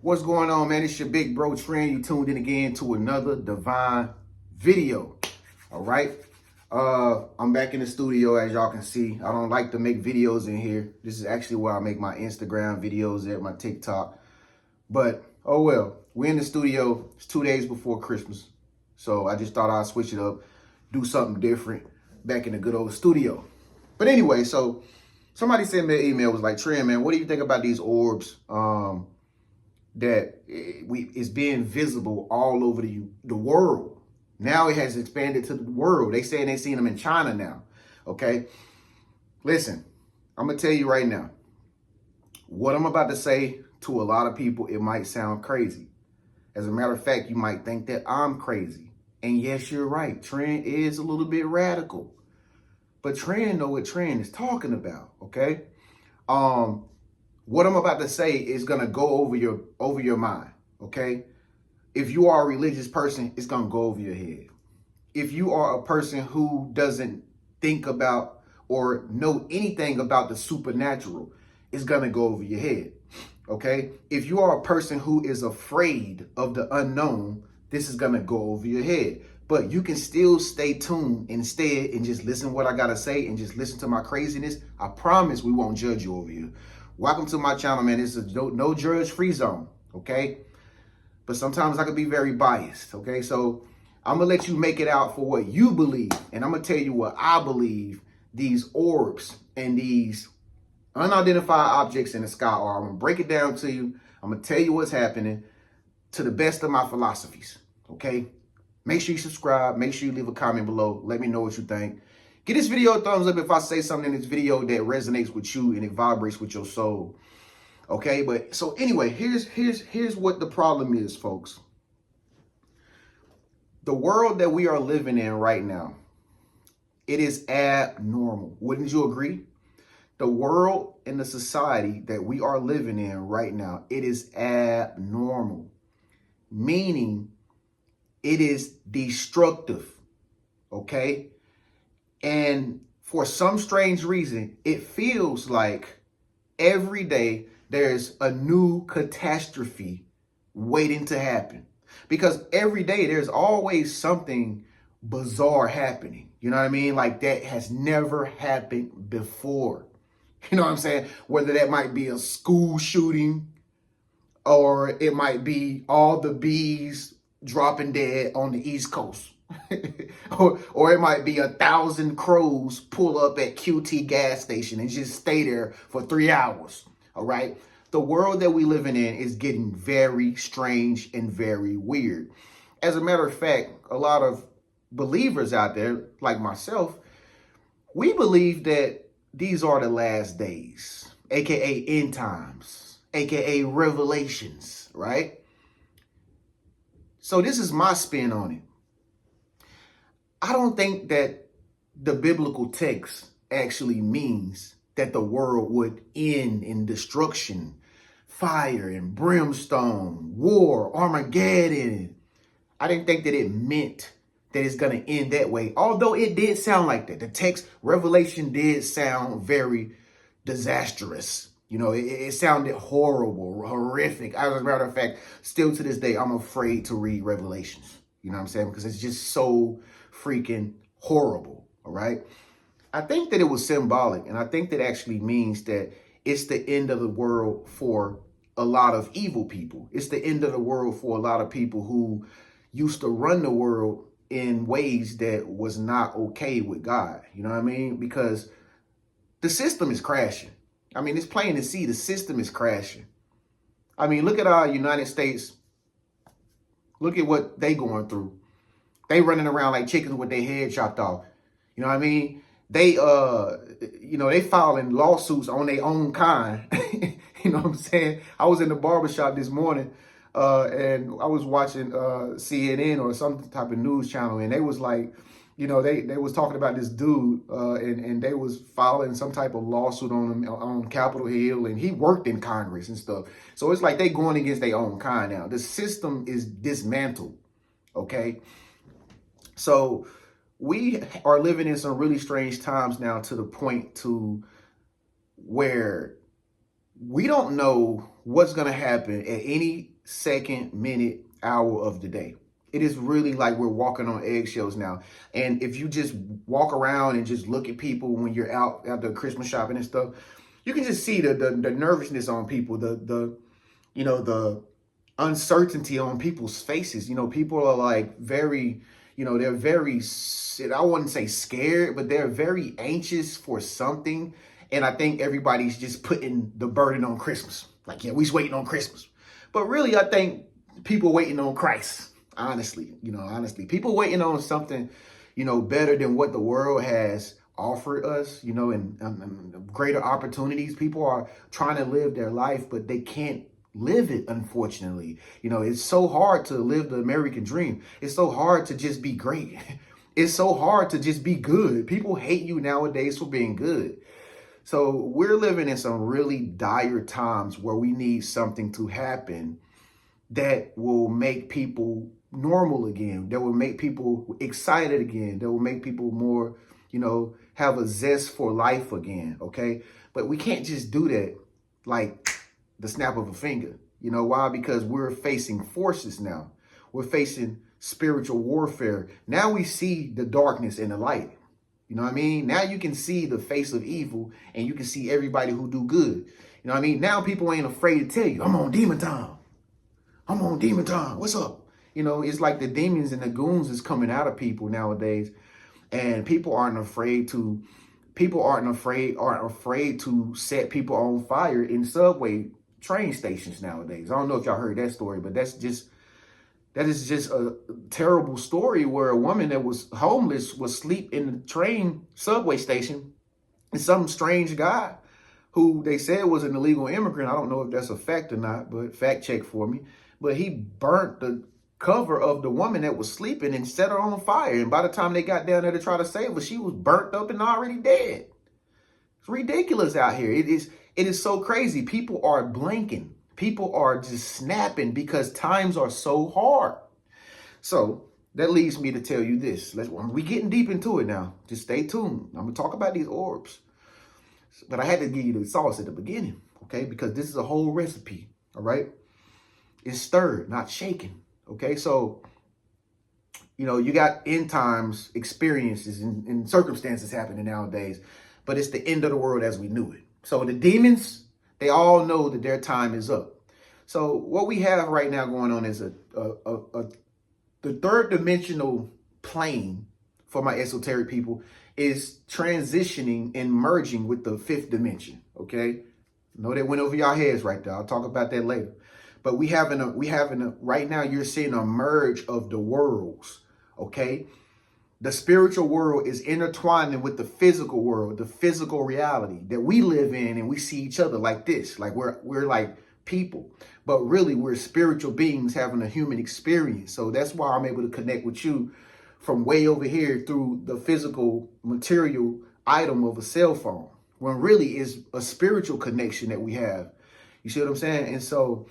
What's going on, man? It's your big bro TREN. You tuned in again to another divine video. All right. I'm back in the studio, as y'all can see. I don't like to make videos in here. This is actually where I make my Instagram videos at, my TikTok. But oh well, we're in the studio. It's 2 days before Christmas. So I just thought I'd switch it up, do something different back in the good old studio. But anyway, so somebody sent me an email, was like, TREN, man, what do you think about these orbs? That is being visible all over the world. Now it has expanded to the world. They saying they seen them in China now. Okay, listen, I'm gonna tell you right now, what I'm about to say to a lot of people, it might sound crazy. As a matter of fact, you might think that I'm crazy. And yes, you're right. TREN is a little bit radical, but TREN know what TREN is talking about. Okay. What I'm about to say is gonna go over your mind, okay? If you are a religious person, it's gonna go over your head. If you are a person who doesn't think about or know anything about the supernatural, it's gonna go over your head, okay? If you are a person who is afraid of the unknown, this is gonna go over your head. But you can still stay tuned instead and just listen to what I gotta say and just listen to my craziness. I promise we won't judge you over here. Welcome to my channel, man. This is no judge free zone, okay? But sometimes I can be very biased, okay? So I'm gonna let you make it out for what you believe, and I'm gonna tell you what I believe these orbs and these unidentified objects in the sky are. I'm gonna break it down to you. I'm gonna tell you what's happening to the best of my philosophies, okay? Make sure you subscribe. Make sure you leave a comment below. Let me know what you think. Give this video a thumbs up if I say something in this video that resonates with you and it vibrates with your soul. Okay, but so anyway, here's what the problem is, folks. The world that we are living in right now, it is abnormal. Wouldn't you agree? The world and the society that we are living in right now, it is abnormal. Meaning it is destructive. Okay? And for some strange reason, it feels like every day there's a new catastrophe waiting to happen. Because every day there's always something bizarre happening. You know what I mean? Like that has never happened before. You know what I'm saying? Whether that might be a school shooting or it might be all the bees dropping dead on the East Coast. or it might be 1,000 crows pull up at QT gas station and just stay there for 3 hours. All right. The world that we living in is getting very strange and very weird. As a matter of fact, a lot of believers out there, like myself, we believe that these are the last days, aka end times, aka revelations, right? So this is my spin on it. I don't think that the biblical text actually means that the world would end in destruction, fire and brimstone, war, Armageddon. I didn't think that it meant that it's going to end that way. Although it did sound like that. The text, Revelation, did sound very disastrous. You know, it sounded horrible, horrific. As a matter of fact, still to this day, I'm afraid to read Revelations. You know what I'm saying? Because it's just so freaking horrible. All right. I think that it was symbolic. And I think that actually means that it's the end of the world for a lot of evil people. It's the end of the world for a lot of people who used to run the world in ways that was not okay with God. You know what I mean? Because the system is crashing. I mean, it's plain to see the system is crashing. I mean, look at our United States. Look at what they going through. They running around like chickens with their head chopped off. You know what I mean? They, they filing lawsuits on their own kind. You know what I'm saying? I was in the barbershop this morning and I was watching CNN or some type of news channel. And they was like, you know, they was talking about this dude and they was filing some type of lawsuit on him on Capitol Hill. And he worked in Congress and stuff. So it's like they going against their own kind now. The system is dismantled. Okay. So we are living in some really strange times now, to the point to where We don't know what's going to happen at any second, minute, hour of the day. It is really like we're walking on eggshells now. And if you just walk around and just look at people when you're out at the Christmas shopping and stuff, you can just see the nervousness on people, the uncertainty on people's faces. People are like very, they're very, I wouldn't say scared, but they're very anxious for something. And I think everybody's just putting the burden on Christmas. Like, yeah, we's waiting on Christmas. But really, I think people waiting on Christ, honestly, people waiting on something, better than what the world has offered us, and greater opportunities. People are trying to live their life, but they can't live it, unfortunately. It's so hard to live the American dream. It's so hard to just be great. It's so hard to just be good. People hate you nowadays for being good. So we're living in some really dire times where we need something to happen that will make people normal again, that will make people excited again, that will make people more, have a zest for life again, okay? But we can't just do that like the snap of a finger. You know why? Because we're facing forces now. We're facing spiritual warfare. Now we see the darkness and the light. You know what I mean? Now you can see the face of evil and you can see everybody who do good. You know what I mean? Now people ain't afraid to tell you, I'm on demon time. I'm on demon time. What's up? It's like the demons and the goons is coming out of people nowadays. And people aren't afraid to set people on fire in subway train stations nowadays. I don't know if y'all heard that story, but that is just a terrible story where a woman that was homeless was asleep in the train subway station, and some strange guy who they said was an illegal immigrant. I don't know if that's a fact or not, but fact check for me. But he burnt the cover of the woman that was sleeping and set her on fire. And by the time they got down there to try to save her, she was burnt up and already dead. It's ridiculous out here. It is so crazy. People are blinking. People are just snapping because times are so hard. So that leads me to tell you this. We're getting deep into it now. Just stay tuned. I'm going to talk about these orbs. But I had to give you the sauce at the beginning, okay? Because this is a whole recipe, all right? It's stirred, not shaken, okay? So, you got end times experiences and circumstances happening nowadays, but it's the end of the world as we knew it. So the demons, they all know that their time is up. So what we have right now going on is the third dimensional plane for my esoteric people is transitioning and merging with the fifth dimension. Okay, I know that went over y'all heads right there. I'll talk about that later. But we having a right now. You're seeing a merge of the worlds. Okay. The spiritual world is intertwining with the physical world, the physical reality that we live in, and we see each other like this, like we're like people, but really we're spiritual beings having a human experience. So that's why I'm able to connect with you from way over here through the physical material item of a cell phone, when really is a spiritual connection that we have. You see what I'm saying? And so,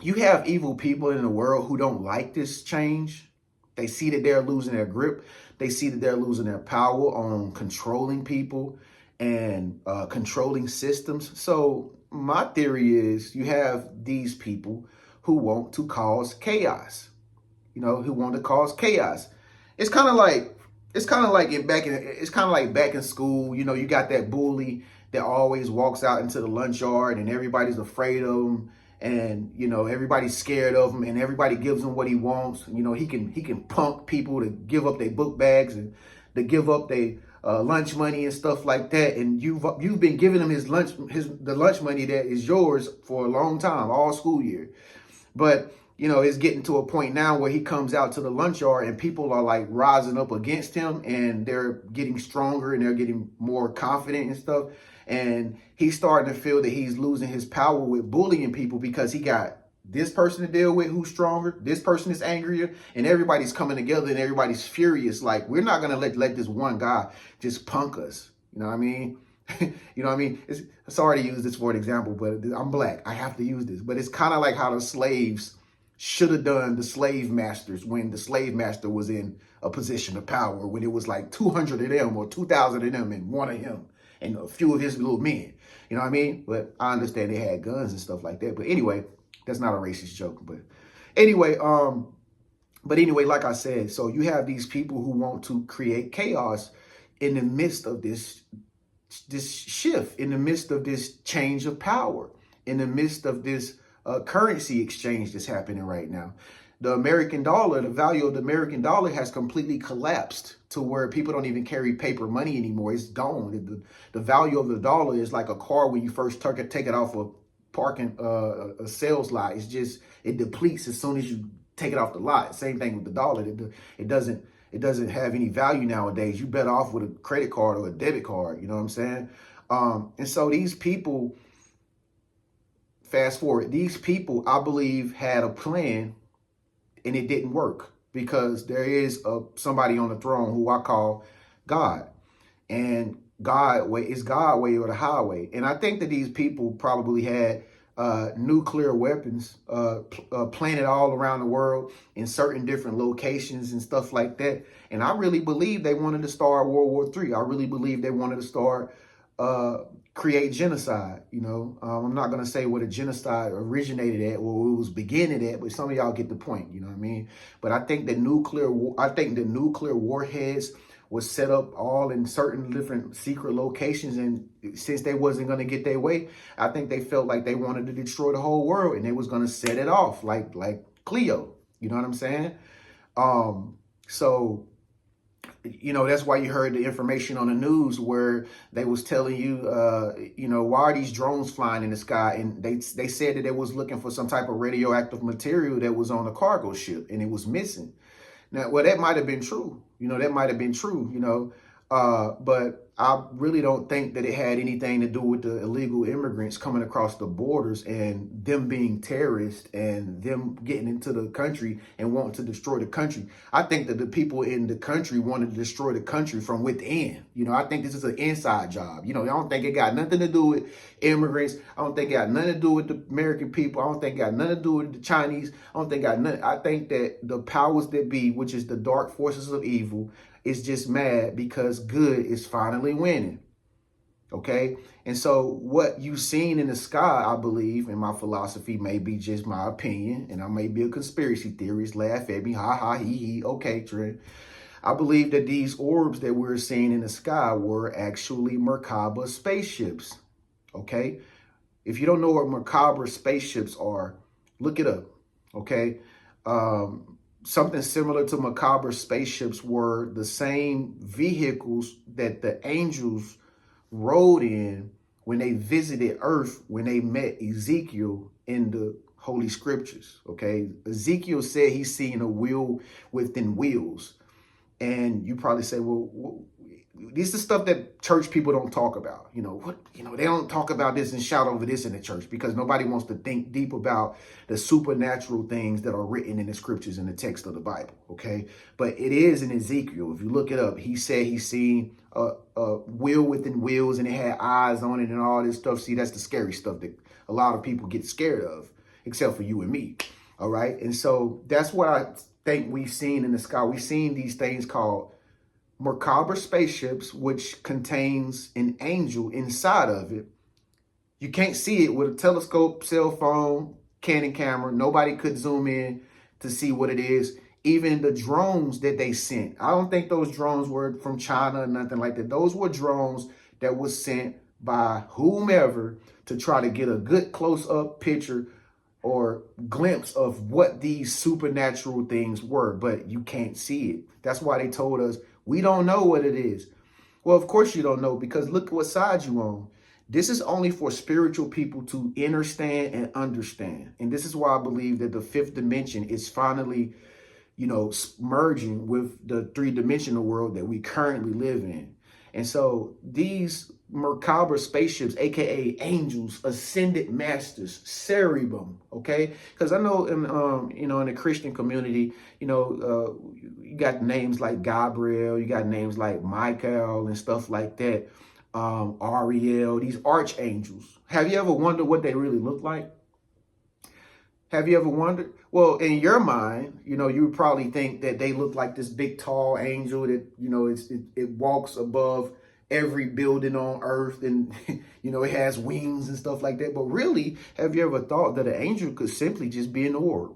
you have evil people in the world who don't like this change. They see that they're losing their grip. They see that they're losing their power on controlling people and controlling systems. So my theory is you have these people who want to cause chaos, who want to cause chaos. It's kind of like back in school. You got that bully that always walks out into the lunch yard and everybody's afraid of him. And, everybody's scared of him and everybody gives him what he wants. He can punk people to give up their book bags and to give up their lunch money and stuff like that. And you've been giving him the lunch money that is yours for a long time, all school year. But, it's getting to a point now where he comes out to the lunch yard and people are like rising up against him and they're getting stronger and they're getting more confident and stuff. And he's starting to feel that he's losing his power with bullying people because he got this person to deal with who's stronger. This person is angrier and everybody's coming together and everybody's furious. Like, we're not going to let this one guy just punk us. You know what I mean? It's sorry to use this for an example, but I'm black. I have to use this. But it's kind of like how the slaves should have done the slave masters when the slave master was in a position of power, when it was like 200 of them or 2,000 of them and one of him. and a few of his little men. You know what I mean? But I understand they had guns and stuff like that. But anyway, that's not a racist joke. But anyway, like I said, so you have these people who want to create chaos in the midst of this shift, in the midst of this change of power, in the midst of this currency exchange that's happening right now. The American dollar, the value of the American dollar has completely collapsed to where people don't even carry paper money anymore. It's gone. The value of the dollar is like a car when you first take it off a parking a sales lot. It depletes as soon as you take it off the lot. Same thing with the dollar. It doesn't have any value nowadays. You better off with a credit card or a debit card. You know what I'm saying? And so these people, fast forward, these people, I believe, had a plan and it didn't work because there is somebody on the throne who I call God. And God way is God way or the highway. And I think that these people probably had nuclear weapons planted all around the world in certain different locations and stuff like that. And I really believe they wanted to start World War III. I really believe they wanted to start create genocide. You know, I'm not going to say what a genocide originated at or it was beginning at, but some of y'all get the point. You know what I mean? But I think the nuclear warheads was set up all in certain different secret locations. And since they wasn't going to get their way, I think they felt like they wanted to destroy the whole world and they was going to set it off like Cleo. You know what I'm saying? So, you know, that's why you heard the information on the news where they was telling you, you know, why are these drones flying in the sky? And they said that they was looking for some type of radioactive material that was on a cargo ship and it was missing. Now, well, that might have been true. You know, that might have been true, you know, but I really don't think that it had anything to do with the illegal immigrants coming across the borders and them being terrorists and them getting into the country and wanting to destroy the country. I think that the people in the country wanted to destroy the country from within. You know, I think this is an inside job. You know, I don't think it got nothing to do with immigrants. I don't think it got nothing to do with the American people. I don't think it got nothing to do with the Chinese. I don't think it got nothing. I think that the powers that be, which is the dark forces of evil, is just mad because good is finally winning. Okay. And so what you've seen in the sky, I believe, and my philosophy may be just my opinion, and I may be a conspiracy theorist, laugh at me, ha ha, he he. Okay, TREN. I believe that these orbs that we're seeing in the sky were actually Merkaba spaceships. Okay. If you don't know what Merkaba spaceships are, look it up. Okay. Something similar to Merkaba spaceships were the same vehicles that the angels rode in when they visited Earth, when they met Ezekiel in the Holy Scriptures. Okay, Ezekiel said he's seen a wheel within wheels. And you probably say, well, this is stuff that church people don't talk about. You know, they don't talk about this and shout over this in the church because nobody wants to think deep about the supernatural things that are written in the scriptures in the text of the Bible. Okay. But it is in Ezekiel. If you look it up, he said he's seen a wheel within wheels and it had eyes on it and all this stuff. See, that's the scary stuff that a lot of people get scared of, except for you and me. All right. And so that's what I think we've seen in the sky. We've seen these things called Merkaba spaceships, which contains an angel inside of it. You can't see it with a telescope, cell phone, Canon camera. Nobody could zoom in to see what it is. Even the drones that they sent, I don't think those drones were from China or nothing like that. Those were drones that was sent by whomever to try to get a good close-up picture or glimpse of what these supernatural things were, but you can't see it. That's why they told us, we don't know what it is. Well, of course you don't know, because look what side you on. This is only for spiritual people to understand and understand. And this is why I believe that the fifth dimension is finally, you know, merging with the three-dimensional world that we currently live in. And so these Merkaba spaceships, aka angels, ascended masters, cherubim, okay? Because I know in you know, in the Christian community, you know, you got names like Gabriel, you got names like Michael and stuff like that. Ariel, these archangels. Have you ever wondered what they really look like? Have you ever wondered? Well, in your mind, you know, you would probably think that they look like this big, tall angel that, you know, it walks above every building on earth, and you know, it has wings and stuff like that. But really, have you ever thought that an angel could simply just be an orb?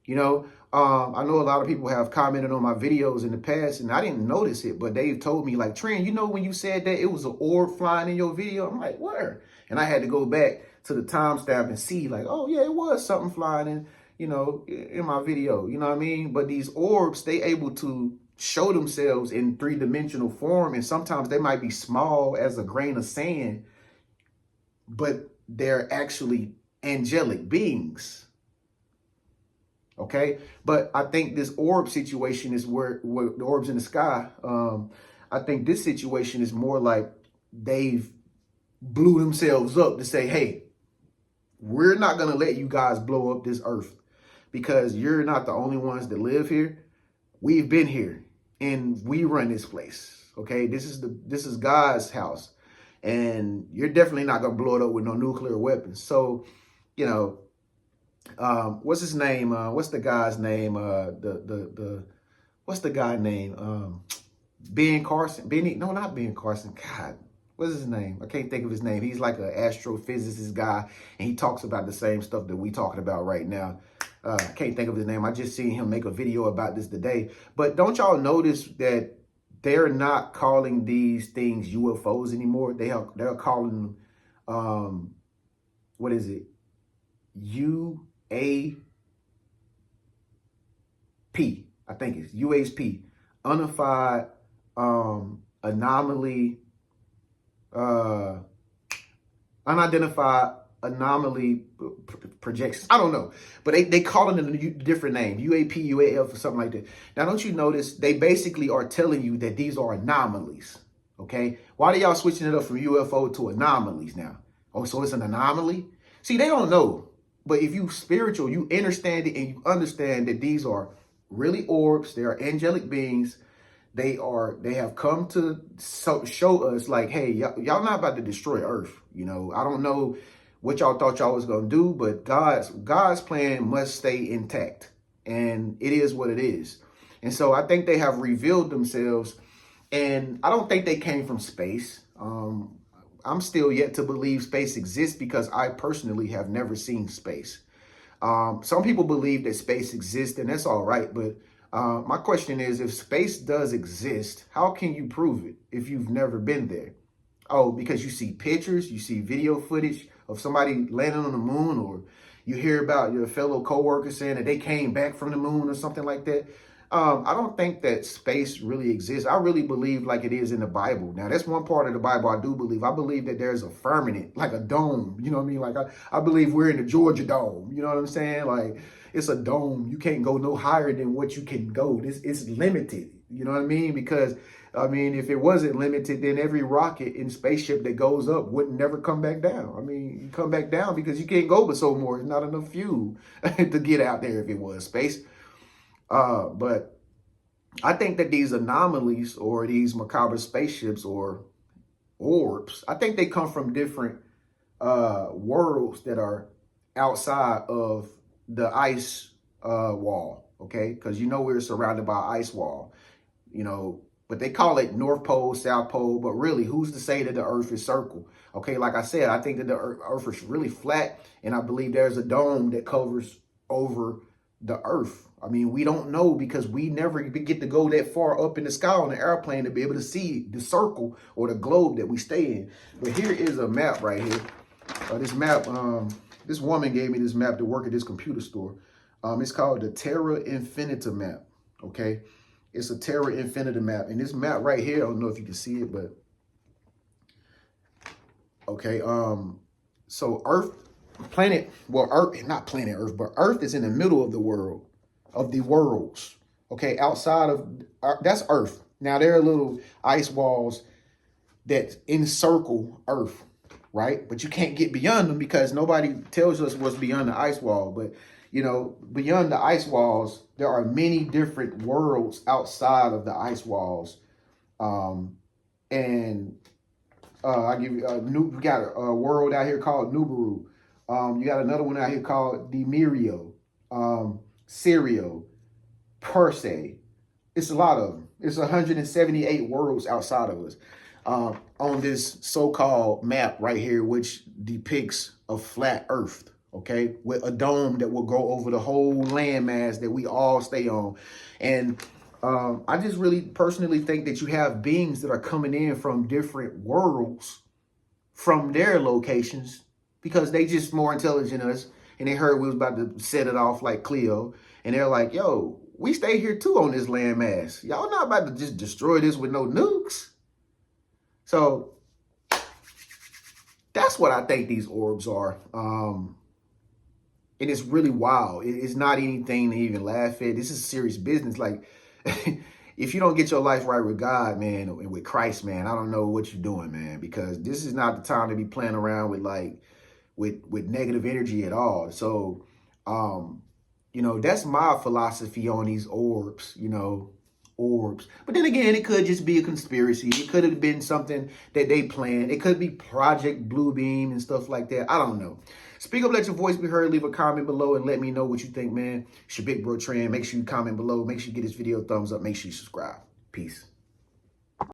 You know, I know a lot of people have commented on my videos in the past, and I didn't notice it, but they've told me like, Tren, you know, when you said that it was an orb flying in your video, I'm like, where? And I had to go back to the timestamp and see like, oh yeah, it was something flying in, you know, in my video, you know what I mean? But these orbs, they able to show themselves in three-dimensional form, and sometimes they might be small as a grain of sand, but they're actually angelic beings. Okay, but I think this orb situation is where the orbs in the sky. I think this situation is more like they've blew themselves up to say, hey, we're not going to let you guys blow up this earth because you're not the only ones that live here. We've been here and we run this place. Okay, this is God's house, and you're definitely not going to blow it up with no nuclear weapons. So, you know, what's his name? What's the guy's name? What's the guy name? Ben Carson. Benny? No, not Ben Carson. God, what's his name? I can't think of his name. He's like an astrophysicist guy, and he talks about the same stuff that we talking about right now. I can't think of his name. I just seen him make a video about this today. But don't y'all notice that they're not calling these things UFOs anymore? They're calling them, what is it? UAP. I think it's UAP. Unified Anomaly, Unidentified Anomaly Projections. I don't know, but they call it a different name, UAP, UAF, or something like that. Now, don't you notice they basically are telling you that these are anomalies, okay? Why are y'all switching it up from UFO to anomalies now? Oh, so it's an anomaly? See, they don't know, but if you spiritual, you understand it, and you understand that these are really orbs. They are angelic beings. They have come to show us like, hey, y'all not about to destroy Earth. You know, I don't know what y'all thought y'all was going to do, but God's plan must stay intact. And it is what it is. And so I think they have revealed themselves, and I don't think they came from space. I'm still yet to believe space exists because I personally have never seen space. Some people believe that space exists, and that's all right. But my question is, if space does exist, how can you prove it if you've never been there? Oh, because you see pictures, you see video footage of somebody landing on the moon, or you hear about your fellow coworkers saying that they came back from the moon or something like that. I don't think that space really exists. I really believe like it is in the Bible. Now, that's one part of the Bible I do believe. I believe that there's a firmament, like a dome. You know what I mean? Like I believe we're in the Georgia Dome. You know what I'm saying? Like it's a dome. You can't go no higher than what you can go. It's limited. You know what I mean? Because, I mean, if it wasn't limited, then every rocket and spaceship that goes up would never come back down. I mean, you come back down because you can't go but so more. There's not enough fuel to get out there if it was space. But I think that these anomalies or these macabre spaceships or orbs, I think they come from different worlds that are outside of the ice wall, okay? Because you know we're surrounded by an ice wall, you know, but they call it North Pole, South Pole, but really, who's to say that the Earth is circle? Okay, like I said, I think that the Earth is really flat, and I believe there's a dome that covers over the Earth. I mean, we don't know because we never get to go that far up in the sky on the airplane to be able to see the circle or the globe that we stay in. But here is a map right here. This map, this woman gave me this map to work at this computer store. It's called the Terra Infinita map, okay? It's a Terra Infinita map. And this map right here, I don't know if you can see it, but, okay, so Earth, planet, well, Earth, not planet Earth, but Earth is in the middle of the world. Of the worlds, okay, outside of, that's Earth. Now, there are little ice walls that encircle Earth, right? But you can't get beyond them because nobody tells us what's beyond the ice wall. But, you know, beyond the ice walls, there are many different worlds outside of the ice walls. I give you, we got a world out here called Nubaru. You got another one out here called Demirio. Sirio, Persei, It's a lot of them. It's 178 worlds outside of us on this so-called map right here, which depicts a flat Earth, okay, with a dome that will go over the whole landmass that we all stay on. And I just really personally think that you have beings that are coming in from different worlds from their locations because they just more intelligent than us. And they heard we was about to set it off like Cleo. And they're like, yo, we stay here too on this landmass. Y'all not about to just destroy this with no nukes. So that's what I think these orbs are. And it's really wild. It's not anything to even laugh at. This is serious business. Like, if you don't get your life right with God, man, and with Christ, man, I don't know what you're doing, man, because this is not the time to be playing around with with negative energy at all. So, that's my philosophy on these orbs, orbs. But then again, it could just be a conspiracy. It could have been something that they planned. It could be Project Bluebeam and stuff like that. I don't know. Speak up, let your voice be heard. Leave a comment below and let me know what you think, man. It's your big bro TREN. Make sure you comment below. Make sure you get this video a thumbs up. Make sure you subscribe. Peace.